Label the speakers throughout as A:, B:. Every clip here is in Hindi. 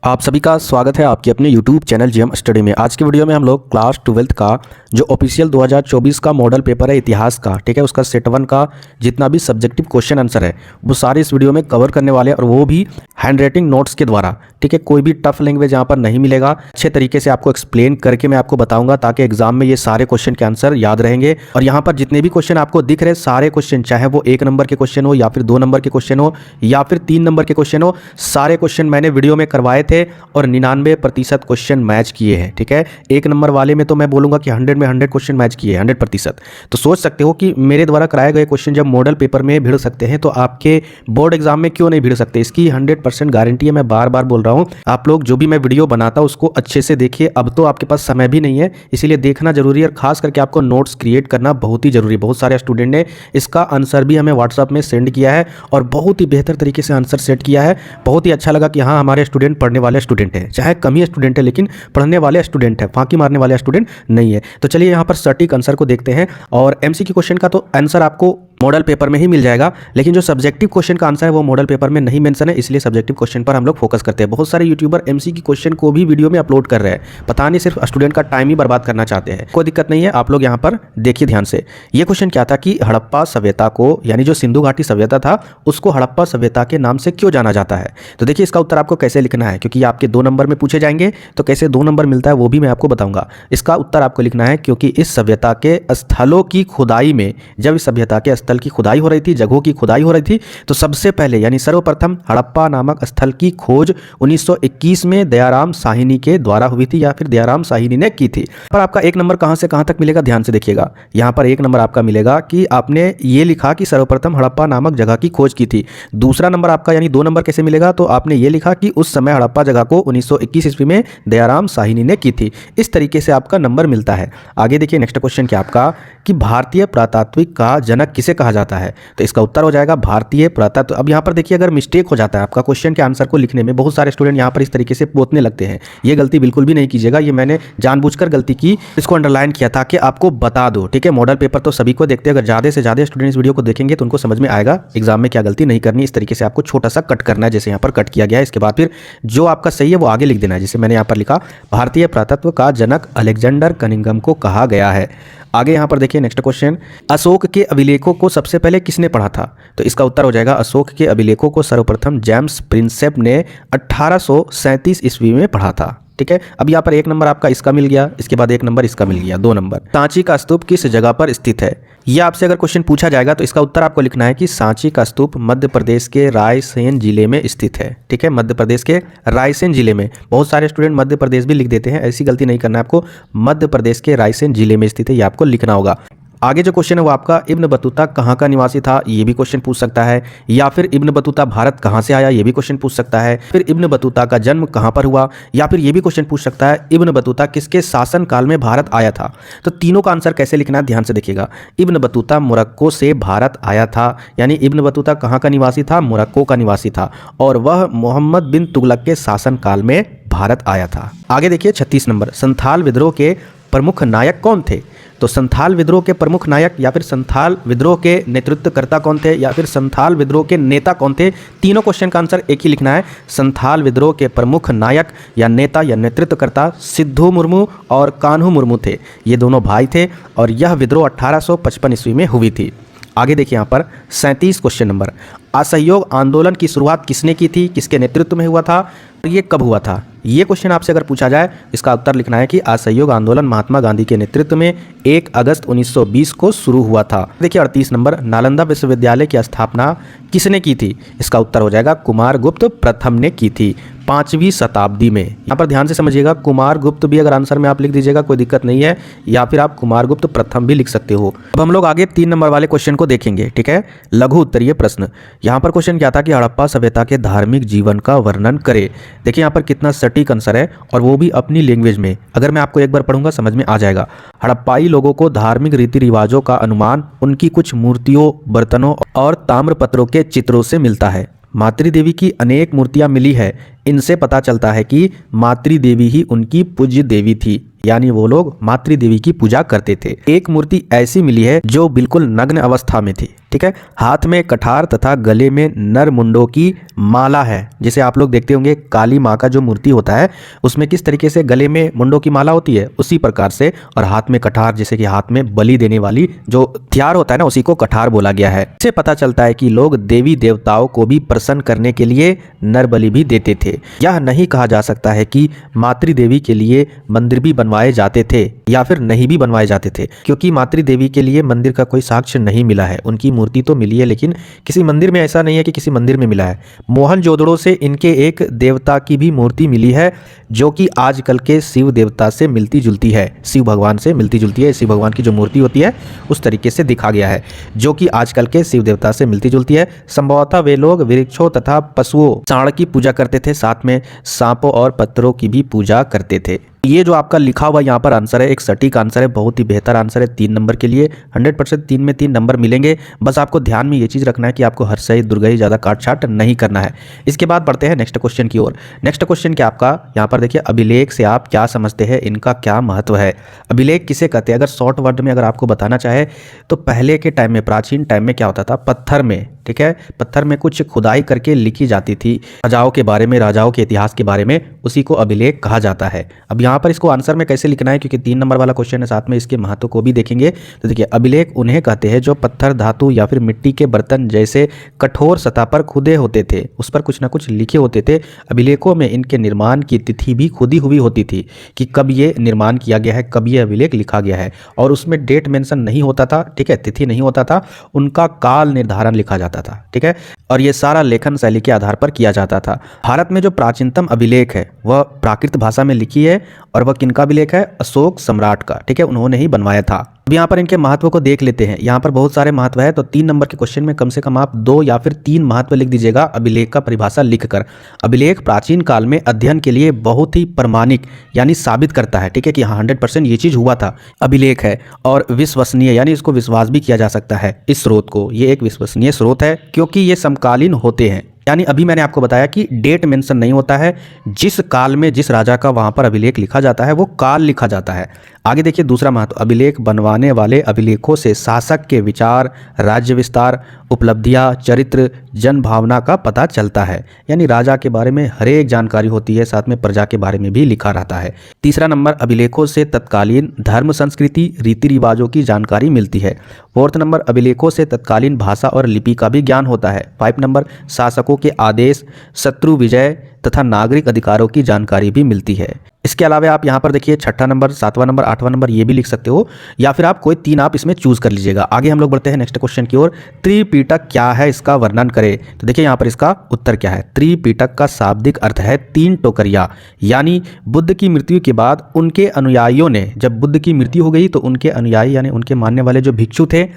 A: आप सभी का स्वागत है आपके अपने YouTube चैनल जीएम स्टडी में। आज की वीडियो में हम लोग क्लास 12th का जो ऑफिशियल 2024 का मॉडल पेपर है इतिहास का, ठीक है, उसका सेट 1 का जितना भी सब्जेक्टिव क्वेश्चन आंसर है वो सारे इस वीडियो में कवर करने वाले हैं, और वो भी हैंड राइटिंग नोट्स के द्वारा। ठीक है, कोई भी टफ लैंग्वेज यहाँ पर नहीं मिलेगा, अच्छे तरीके से आपको एक्सप्लेन करके मैं आपको बताऊंगा ताकि एग्जाम में ये सारे क्वेश्चन के आंसर याद रहेंगे। और यहाँ पर जितने भी क्वेश्चन आपको दिख रहे सारे क्वेश्चन, चाहे वो 1 नंबर के क्वेश्चन हो या फिर 2 नंबर के क्वेश्चन हो या फिर 3 नंबर के क्वेश्चन हो, सारे क्वेश्चन मैंने वीडियो में करवाए थे और 99% क्वेश्चन मैच किए हैं। ठीक है, 1 नंबर वाले में तो मैं बोलूंगा कि 100 में 100 क्वेश्चन मैच किए, 100%। तो सोच सकते हो कि मेरे द्वारा कराए गए क्वेश्चन जब मॉडल पेपर में भिड़ सकते हैं तो आपके बोर्ड एग्जाम में क्यों नहीं भिड़ सकते, इसकी 100% गारंटी है। मैं बार बार बोल रहा हूं, आप लोग जो भी मैं वीडियो बनाता हूं उसको अच्छे से देखिए। अब तो आपके पास समय भी नहीं है, इसीलिए देखना जरूरी है, और खास करके आपको नोट्स क्रिएट करना बहुत ही जरूरी। बहुत सारे स्टूडेंट ने इसका आंसर भी हमें व्हाट्सएप में सेंड किया है और बहुत ही बेहतर तरीके से आंसर सेट किया है। बहुत ही अच्छा लगा कि हाँ, हमारे स्टूडेंट पढ़ने वाले स्टूडेंट हैं, चाहे कम ही स्टूडेंट है लेकिन पढ़ने वाले स्टूडेंट है, फांकी मारने वाले स्टूडेंट नहीं है। तो चलिए यहाँ पर सटीक आंसर को देखते हैं। और एमसीक्यू क्वेश्चन का तो आंसर आपको मॉडल पेपर में ही मिल जाएगा, लेकिन जो सब्जेक्टिव क्वेश्चन का आंसर है वो मॉडल पेपर में नहीं मेंशन है, इसलिए सब्जेक्टिव क्वेश्चन पर हम लोग फोकस करते हैं। बहुत सारे यूट्यूबर एमसीक्यू क्वेश्चन को भी वीडियो में अपलोड कर रहे हैं, पता नहीं सिर्फ स्टूडेंट का टाइम ही बर्बाद करना चाहते हैं। कोई दिक्कत नहीं है, आप लोग यहाँ पर देखिए ध्यान से। ये क्वेश्चन क्या था कि हड़प्पा सभ्यता को, यानी जो सिंधु घाटी सभ्यता था उसको हड़प्पा सभ्यता के नाम से क्यों जाना जाता है। तो देखिए इसका उत्तर आपको कैसे लिखना है, क्योंकि आपके 2 नंबर में पूछे जाएंगे, तो कैसे 2 नंबर मिलता है वो भी मैं आपको बताऊंगा। इसका उत्तर आपको लिखना है क्योंकि इस सभ्यता के स्थलों की खुदाई में, जब इस सभ्यता के स्थल की खुदाई हो रही थी, जगहों की खुदाई हो रही थी, तो सबसे पहले यानी सर्वप्रथम हड़प्पा नामक स्थल की खोज 1921 में दयाराम साहिनी के द्वारा हुई थी, या फिर दयाराम साहिनी ने की थी। पर आपका 1 नंबर कहां से कहां तक मिलेगा, ध्यान से देखिएगा। यहां पर 1 नंबर आपका मिलेगा कि आपने ये लिखा कि सर्वप्रथम हड़प्पा नामक जगह की खोज की थी। दूसरा नंबर आपका यानी 2 नंबर कैसे मिलेगा, तो आपने ये लिखा कि उस समय हड़प्पा जगह को 1921 ईस्वी में दयाराम साहिनी ने की थी। इस तरीके से आपका नंबर मिलता है। आगे देखिए नेक्स्ट क्वेश्चन क्या आपका कि भारतीय पुरातात्विक का जनक किसे कहा जाता है। तो इसका उत्तर हो जाएगा भारतीय पुरातत्व। अब यहाँ पर देखिए अगर मिस्टेक हो जाता है आपका क्वेश्चन के आंसर को लिखने में, बहुत सारे स्टूडेंट यहाँ पर इस तरीके से पोतने लगते हैं, ये गलती बिल्कुल भी नहीं कीजिएगा। ये मैंने जानबूझकर गलती की, इसको अंडरलाइन किया था कि आपको बता दो। ठीक है, मॉडल पेपर तो सभी को देखते हैं, अगर ज़्यादा से ज़्यादा स्टूडेंट इस वीडियो को देखेंगे तो उनको समझ में आएगा एग्जाम में क्या गलती नहीं करनी। इस तरीके से आपको छोटा सा कट करना है, जैसे यहाँ पर कट किया गया है। इसके बाद फिर जो आपका सही है वो आगे लिख देना है, जैसे मैंने यहाँ पर लिखा भारतीय पुरातत्व का जनक अलेक्जेंडर कनिंघम को कहा गया है। आगे यहाँ पर देखिए नेक्स्ट क्वेश्चन, अशोक के अभिलेखों को सबसे पहले किसने पढ़ा था। तो इसका उत्तर हो जाएगा अशोक के अभिलेखों को सर्वप्रथम जेम्स प्रिंसेप ने 1837 ईस्वी में पढ़ा था। ठीक है, अब यहाँ पर 1 नंबर आपका इसका मिल गया, इसके बाद 1 नंबर इसका मिल गया, 2 नंबर। सांची का स्तूप किस जगह पर स्थित है। ये आपसे अगर क्वेश्चन पूछा जाएगा तो इसका उत्तर आपको लिखना है कि सांची का स्तूप मध्य प्रदेश के रायसेन जिले में स्थित है। ठीक है, मध्य प्रदेश के रायसेन जिले में। बहुत सारे स्टूडेंट मध्य प्रदेश भी लिख देते हैं, ऐसी गलती नहीं करना है आपको। मध्य प्रदेश के रायसेन जिले में स्थित है, ये आपको लिखना होगा। आगे जो क्वेश्चन है वो आपका इब्न बतूता कहाँ का निवासी था, ये भी क्वेश्चन पूछ सकता है। या फिर इब्न बतूता भारत कहाँ से आया, ये भी क्वेश्चन पूछ सकता है। फिर इब्न बतूता का जन्म कहाँ पर हुआ, या फिर ये भी क्वेश्चन पूछ सकता है इब्न बतूता किसके शासन काल में भारत आया था। तो तीनों का आंसर कैसे लिखना है ध्यान से देखिएगा। इब्न बतूता मोरक्को से भारत आया था, यानी इब्न बतूता कहाँ का निवासी था, मोरक्को का निवासी था, और वह मोहम्मद बिन तुगलक के शासन काल में भारत आया था। आगे देखिए 36 नंबर, संथाल विद्रोह के प्रमुख नायक कौन थे। तो संथाल विद्रोह के प्रमुख नायक या फिर संथाल विद्रोह के नेतृत्वकर्ता कौन थे, या फिर संथाल विद्रोह के नेता कौन थे। तीनों क्वेश्चन का आंसर एक ही लिखना है। संथाल विद्रोह के प्रमुख नायक या नेता या नेतृत्वकर्ता सिद्धू मुर्मू और कान्हू मुर्मू थे। ये दोनों भाई थे और यह विद्रोह 1855 ईस्वी में हुई थी। आगे देखिए यहाँ पर 37 क्वेश्चन नंबर, असहयोग आंदोलन की शुरुआत किसने की थी, किसके नेतृत्व में हुआ था, और ये कब हुआ था। ये क्वेश्चन आपसे अगर पूछा जाए इसका उत्तर लिखना है कि असहयोग आंदोलन महात्मा गांधी के नेतृत्व में 1 अगस्त 1920 को शुरू हुआ था। देखिए 38 नंबर, नालंदा विश्वविद्यालय की स्थापना किसने की थी। इसका उत्तर हो जाएगा कुमारगुप्त प्रथम ने की थी 5वीं शताब्दी में। यहाँ पर ध्यान से समझिएगा, कुमारगुप्त भी अगर आंसर में आप लिख दीजिएगा कोई दिक्कत नहीं है, या फिर आप कुमारगुप्त प्रथम भी लिख सकते हो। अब हम लोग आगे 3 नंबर वाले क्वेश्चन को देखेंगे। ठीक है, लघु उत्तरीय प्रश्न। यहाँ पर क्वेश्चन क्या था कि हड़प्पा सभ्यता के धार्मिक जीवन का वर्णन करे। देखिए यहाँ पर कितना सटीक आंसर है, और वो भी अपनी लैंग्वेज में। अगर मैं आपको एक बार पढ़ूंगा समझ में आ जाएगा। हड़प्पाई लोगों को धार्मिक रीति रिवाजों का अनुमान उनकी कुछ मूर्तियों, बर्तनों और ताम्रपत्रों के चित्रों से मिलता है। मातृदेवी की अनेक मूर्तियां मिली है, इनसे पता चलता है कि मातृदेवी ही उनकी पूज्य देवी थी, यानी वो लोग मातृदेवी की पूजा करते थे। एक मूर्ति ऐसी मिली है जो बिल्कुल नग्न अवस्था में थी। ठीक है। हाथ में कठार तथा गले में नर मुंडों की माला है। जैसे आप लोग देखते होंगे काली माँ का जो मूर्ति होता है उसमें किस तरीके से गले में मुंडों की माला होती है, उसी प्रकार से, और हाथ में कठार, जैसे कि हाथ में बलि देने वाली जो हथियार होता है ना, उसी को कठार बोला गया है। इससे पता चलता है कि लोग देवी देवताओं को भी प्रसन्न करने के लिए नर बलि भी देते थे। यह नहीं कहा जा सकता है कि मातृदेवी के लिए मंदिर भी बनवाए जाते थे या फिर नहीं भी बनवाए जाते थे, क्योंकि मातृदेवी के लिए मंदिर का कोई साक्ष्य नहीं मिला है। उनकी मूर्ति तो मिली है लेकिन किसी मंदिर में ऐसा नहीं है कि किसी मंदिर में मिला है। मोहनजोदड़ो से इनके एक देवता की भी मूर्ति मिली है जो कि आजकल के शिव देवता से मिलती जुलती है, शिव भगवान से मिलती जुलती है। शिव भगवान की जो मूर्ति होती है उस तरीके से दिखा गया है जो कि आजकल के शिव देवता से मिलती जुलती है। संभवतः वे लोग वृक्षों तथा पशुओं, सांड की पूजा करते थे, साथ में सांपों और पत्थरों की भी पूजा करते थे। ये जो आपका लिखा हुआ यहाँ पर आंसर है एक सटीक आंसर है, बहुत ही बेहतर आंसर है। 3 नंबर के लिए 100% 3 में 3 नंबर मिलेंगे। बस आपको ध्यान में ये चीज़ रखना है कि आपको हर सही दुर्गई ज़्यादा काट छाट नहीं करना है। इसके बाद बढ़ते हैं नेक्स्ट क्वेश्चन की ओर। नेक्स्ट क्वेश्चन क्या आपका यहाँ पर देखिए, अभिलेख से आप क्या समझते हैं, इनका क्या महत्व है। अभिलेख किसे कहते हैं, अगर शॉर्ट वर्ड में अगर आपको बताना चाहे तो पहले के टाइम में, प्राचीन टाइम में क्या होता था, पत्थर में, ठीक है, पत्थर में कुछ खुदाई करके लिखी जाती थी राजाओं के बारे में, राजाओं के इतिहास के बारे में, उसी को अभिलेख कहा जाता है। अब यहाँ पर इसको आंसर में कैसे लिखना है, क्योंकि 3 नंबर वाला क्वेश्चन है, साथ में इसके महत्व को भी देखेंगे। तो देखिए, अभिलेख उन्हें कहते हैं जो पत्थर, धातु या फिर मिट्टी के बर्तन जैसे कठोर सतह पर खुदे होते थे, उस पर कुछ ना कुछ लिखे होते थे। अभिलेखों में इनके निर्माण की तिथि भी खुदी हुई होती थी कि कब ये निर्माण किया गया है, कब ये अभिलेख लिखा गया है, और उसमें डेट मेंशन नहीं होता था, ठीक है, तिथि नहीं होता था, उनका काल निर्धारण लिखा जाता था, ठीक है, और ये सारा लेखन शैली के आधार पर किया जाता था। भारत में जो प्राचीनतम अभिलेख है वह प्राकृत भाषा में लिखी है, और वह किनका अभिलेख है, अशोक सम्राट का, ठीक है, उन्होंने ही बनवाया था। अब यहाँ पर इनके महत्व को देख लेते हैं। यहाँ पर बहुत सारे महत्व है, तो 3 नंबर के क्वेश्चन में कम से कम आप 2 या फिर 3 महत्व लिख दीजिएगा अभिलेख का परिभाषा लिखकर। अभिलेख प्राचीन काल में अध्ययन के लिए बहुत ही प्रमाणिक यानी साबित करता है, ठीक है, कि हाँ 100% ये चीज़ हुआ था, अभिलेख है, और विश्वसनीय यानी इसको विश्वास भी किया जा सकता है। इस स्रोत को, ये एक विश्वसनीय स्रोत है क्योंकि ये समकालीन होते हैं, यानी अभी मैंने आपको बताया कि डेट मेंशन नहीं होता है, जिस काल में जिस राजा का वहां पर अभिलेख लिखा जाता है वो काल लिखा जाता है। आगे देखिए दूसरा महत्व, अभिलेख बनवाने वाले अभिलेखों से शासक के विचार, राज्य विस्तार, उपलब्धियां, चरित्र, जन भावना का पता चलता है, यानी राजा के बारे में हर एक जानकारी होती है, साथ में प्रजा के बारे में भी लिखा रहता है। तीसरा नंबर, अभिलेखों से तत्कालीन धर्म, संस्कृति, रीति रिवाजों की जानकारी मिलती है। 4th नंबर, अभिलेखों से तत्कालीन भाषा और लिपि का भी ज्ञान होता है। 5 नंबर, शासकों के आदेश, शत्रु विजय तथा नागरिक अधिकारों की जानकारी भी मिलती है। इसके अलावा आप यहाँ पर देखिए 6ठा नंबर, 7वां नंबर, 8वां नंबर ये भी लिख सकते हो, या फिर आप कोई 3 आप इसमें चूज कर लीजिएगा। आगे हम लोग बढ़ते हैं नेक्स्ट क्वेश्चन की ओर। त्रिपिटक क्या है, इसका वर्णन करें। तो देखिए यहाँ पर इसका उत्तर क्या है। त्रिपिटक का शाब्दिक अर्थ है 3 टोकरियाँ, यानी बुद्ध की मृत्यु के बाद उनके अनुयायियों ने, जब बुद्ध की मृत्यु हो गई तो उनके अनुयायी यानी उनके मानने वाले जो भिक्षु थे,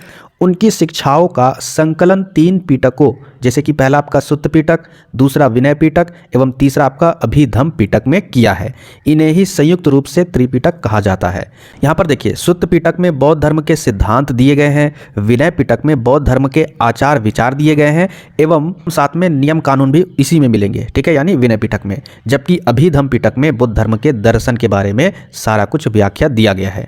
A: उनकी शिक्षाओं का संकलन 3 पिटकों, जैसे कि पहला आपका सुत्त पिटक, दूसरा विनय पिटक एवं तीसरा आपका अभिधम पिटक में किया है। इन्हें ही संयुक्त रूप से त्रिपिटक कहा जाता है। यहाँ पर देखिए, सुत्त पिटक में बौद्ध धर्म के सिद्धांत दिए गए हैं, विनय पिटक में बौद्ध धर्म के आचार विचार दिए गए हैं, एवं साथ में नियम कानून भी इसी में मिलेंगे, ठीक है, यानी विनय पिटक में। जबकि अभिधम पिटक में बुद्ध धर्म के दर्शन के बारे में सारा कुछ व्याख्या दिया गया है।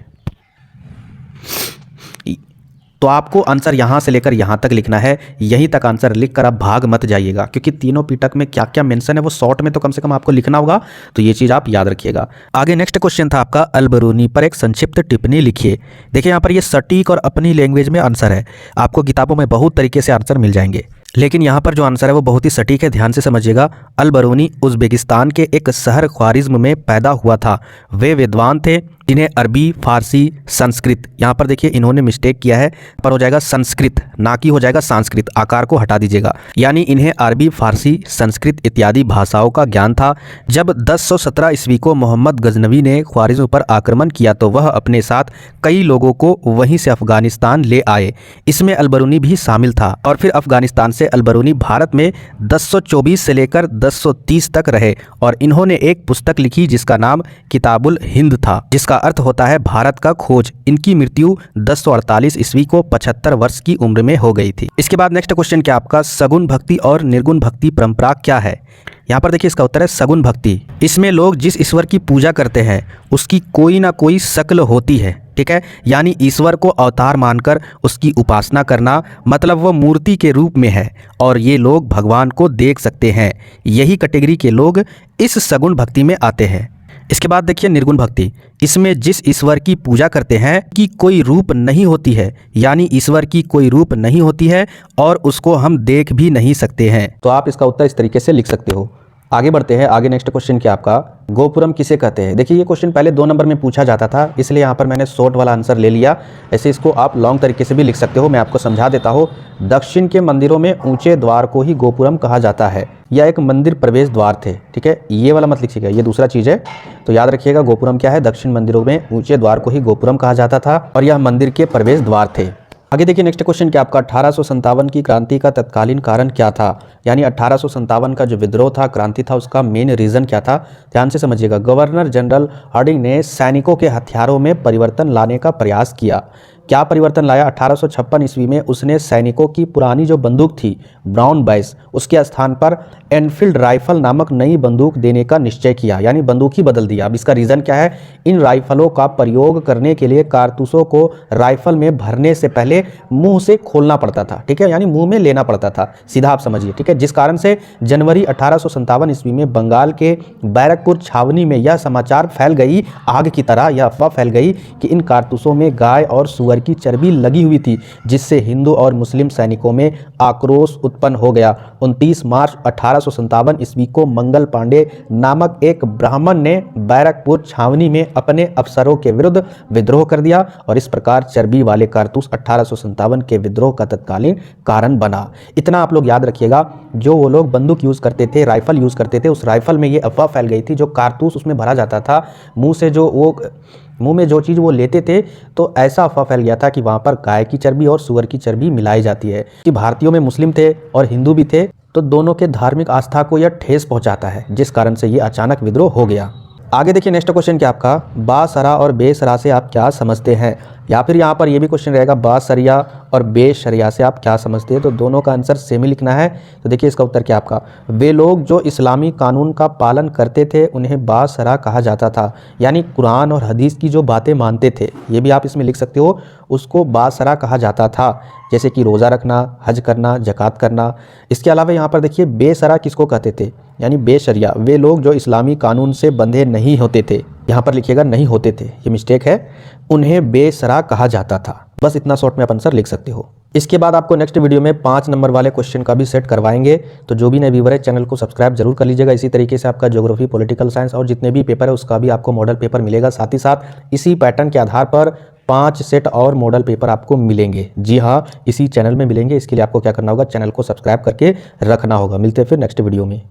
A: तो आपको आंसर यहाँ से लेकर यहाँ तक लिखना है, यहीं तक आंसर लिखकर आप भाग मत जाइएगा, क्योंकि तीनों पिटक में क्या क्या मेंशन है वो शॉर्ट में तो कम से कम आपको लिखना होगा, तो ये चीज़ आप याद रखिएगा। आगे नेक्स्ट क्वेश्चन था आपका, अलबरूनी पर एक संक्षिप्त टिप्पणी लिखिए। देखिए यहाँ पर ये सटीक और अपनी लैंग्वेज में आंसर है। आपको किताबों में बहुत तरीके से आंसर मिल जाएंगे, लेकिन यहाँ पर जो आंसर है वो बहुत ही सटीक है, ध्यान से समझिएगा। अलबरूनी उज़्बेकिस्तान के एक शहर ख्वारिज़्म में पैदा हुआ था। वे विद्वान थे जिन्हें अरबी, फारसी, संस्कृत, यहाँ पर देखिए इन्होंने मिस्टेक किया है, पर हो जाएगा संस्कृत, ना कि हो जाएगा संस्कृत, आकार को हटा दीजिएगा, यानी इन्हें अरबी, फारसी, संस्कृत इत्यादि भाषाओं का ज्ञान था। जब 1017 ईस्वी को मोहम्मद गजनवी ने ख्वारिज़्म पर आक्रमण किया तो वह अपने साथ कई लोगों को वहीं से अफगानिस्तान ले आए, इसमें अलबरूनी भी शामिल था, और फिर अफगानिस्तान से अलबरूनी भारत में 1024 से लेकर 1030 तक रहे, और इन्होंने एक पुस्तक लिखी जिसका नाम किताबुल हिंद था, जिसका जिसका अर्थ होता है भारत का खोज। इनकी मृत्यु 1048 ईस्वी को 75 वर्ष की उम्र में हो गई थी। इसके बाद नेक्स्ट क्वेश्चन क्या आपका, सगुण भक्ति और निर्गुण भक्ति परंपरा क्या है? यहाँ पर देखिए इसका उत्तर है सगुण भक्ति। इसमें लोग जिस ईश्वर की पूजा करते हैं उसकी कोई ना कोई शक्ल होती है, ठीक है, यानी ईश्वर को अवतार मानकर उसकी उपासना करना, मतलब वो मूर्ति के रूप में है और ये लोग भगवान को देख सकते हैं। यही कैटेगरी के लोग इस सगुण भक्ति में आते हैं। इसके बाद देखिए निर्गुण भक्ति। इसमें जिस ईश्वर की पूजा करते हैं कि कोई रूप नहीं होती है, यानी ईश्वर की कोई रूप नहीं होती है और उसको हम देख भी नहीं सकते हैं। तो आप इसका उत्तर इस तरीके से लिख सकते हो। आगे बढ़ते हैं। आगे नेक्स्ट क्वेश्चन क्या आपका, गोपुरम किसे कहते हैं? देखिए ये क्वेश्चन पहले 2 नंबर में पूछा जाता था, इसलिए यहाँ पर मैंने शॉर्ट वाला आंसर ले लिया। ऐसे इसको आप लॉन्ग तरीके से भी लिख सकते हो। मैं आपको समझा देता हूँ। दक्षिण के मंदिरों में ऊंचे द्वार को ही गोपुरम कहा जाता है। यह एक मंदिर प्रवेश द्वार थे, ठीक है, ये वाला मत लिखिएगा, ये दूसरा चीज़ है। तो याद रखिएगा गोपुरम क्या है, दक्षिण मंदिरों में ऊंचे द्वार को ही गोपुरम कहा जाता था और यह मंदिर के प्रवेश द्वार थे। आगे देखिए नेक्स्ट क्वेश्चन क्या आपका, 1857 की क्रांति का तत्कालीन कारण क्या था? यानी 1857 का जो विद्रोह था, क्रांति था, उसका मेन रीज़न क्या था? ध्यान से समझिएगा। गवर्नर जनरल हार्डिंग ने सैनिकों के हथियारों में परिवर्तन लाने का प्रयास किया। क्या परिवर्तन लाया? 1856 ईस्वी में उसने सैनिकों की पुरानी जो बंदूक थी ब्राउन बैस, उसके स्थान पर एनफील्ड राइफल नामक नई बंदूक देने का निश्चय किया, यानी बंदूक ही बदल दिया। अब इसका रीज़न क्या है? इन राइफलों का प्रयोग करने के लिए कारतूसों को राइफल में भरने से पहले मुंह से खोलना पड़ता था, ठीक है, यानी मुंह में लेना पड़ता था, सीधा आप समझिए, ठीक है। जिस कारण से जनवरी 1857 ईस्वी में बंगाल के बैरकपुर छावनी में यह समाचार फैल गई, आग की तरह यह अफवाह फैल गई कि इन कारतूसों में गाय और सुअर की चर्बी लगी हुई थी, जिससे हिंदू और मुस्लिम सैनिकों में आक्रोश उत्पन्न हो गया। 29 मार्च 1857 ईस्वी को मंगल पांडे नामक एक ब्राह्मण ने बैरकपुर छावनी में अपने अफसरों के विरुद्ध विद्रोह कर दिया और इस प्रकार चर्बी वाले कारतूस 1857 के विद्रोह का तत्कालीन कारण बना। इतना आप लोग याद रखिएगा। जो वो लोग बंदूक यूज़ करते थे, राइफल यूज़ करते थे, उस राइफल में ये अफवाह फैल गई थी, जो कारतूस उसमें भरा जाता था, मुंह में जो चीज़ वो लेते थे, तो ऐसा अफवाह फैल गया था कि वहाँ पर गाय की चर्बी और सुअर की चर्बी मिलाई जाती है। कि भारतीयों में मुस्लिम थे और हिंदू भी थे, तो दोनों के धार्मिक आस्था को यह ठेस पहुँचाता है, जिस कारण से ये अचानक विद्रोह हो गया। आगे देखिए नेक्स्ट क्वेश्चन क्या आपका, बासरा और बेसरा से आप क्या समझते हैं? या फिर यहाँ पर ये भी क्वेश्चन रहेगा, बासरिया और बेशरिया से आप क्या समझते हैं? तो दोनों का आंसर सेम ही लिखना है। तो देखिए इसका उत्तर क्या आपका, वे लोग जो इस्लामी कानून का पालन करते थे उन्हें बासरा कहा जाता था, यानी कुरान और हदीस की जो बातें मानते थे, ये भी आप इसमें लिख सकते हो, उसको बासरा कहा जाता था। जैसे कि रोज़ा रखना, हज करना, ज़कात करना। इसके अलावा यहाँ पर देखिए बेसरा किसको कहते थे, यानी बेशरिया, वे लोग जो इस्लामी कानून से बंधे नहीं होते थे, यहाँ पर लिखिएगा नहीं होते थे, ये मिस्टेक है, उन्हें बेसरा कहा जाता था। बस इतना शॉर्ट में आप आंसर लिख सकते हो। इसके बाद आपको नेक्स्ट वीडियो में 5 नंबर वाले क्वेश्चन का भी सेट करवाएंगे। तो जो भी नए व्यूअर है चैनल को सब्सक्राइब जरूर कर लीजिएगा। इसी तरीके से आपका ज्योग्राफी, पॉलिटिकल साइंस और जितने भी पेपर है उसका भी आपको मॉडल पेपर मिलेगा। साथ ही साथ इसी पैटर्न के आधार पर 5 सेट और मॉडल पेपर आपको मिलेंगे। जी हाँ, इसी चैनल में मिलेंगे। इसके लिए आपको क्या करना होगा, चैनल को सब्सक्राइब करके रखना होगा। मिलते हैं फिर नेक्स्ट वीडियो में।